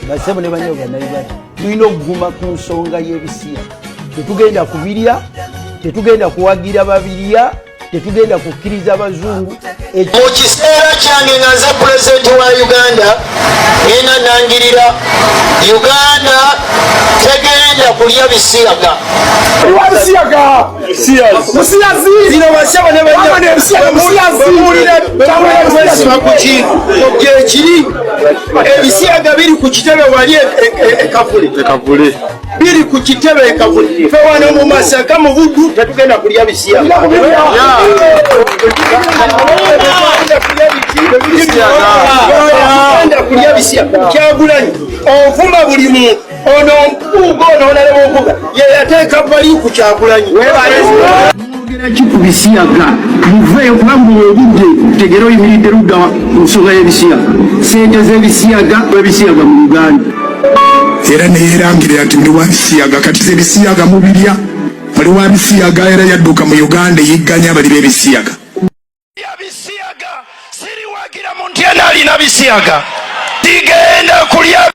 basebo ne banyoga naibali tulina okuguma ku nsonga y'ebisiya tetugenda kubirya tetugenda kuwagira babirya tetugenda kukkiriza abazungu mu kiseera kyange nga nze pulezidenti wa Uganda ngenda nangirira Uganda tegenda kulya bisiyaga ekiri ebisiyaga biri ku kitebe wali ekavule biri ku kitebe ekavule fe wano mu Masaka mu Buddu tetugenda kulya bisiyaga kulya bisiyaga Kyagulanyi ovuma buli muntu ono mpuuga ono onalema ovuga ye yateeka bali ku Kyagulanyi ku bisiyaga muveeyo kubanga obudde tegera oyimiridde ludda ku nsonga y'ebisiyaga sente z'ebisiyaga webisiyaga mu Uganda era neyerangirira nti ndi wa bisiyaga kati z'ebisiyaga mubirya bali wa bisiyaga era yadduka mu Uganda yigganya abali b'ebisiyaga bisiyaga siriwagira muntu yenna alina bisiyaga tigenda kulya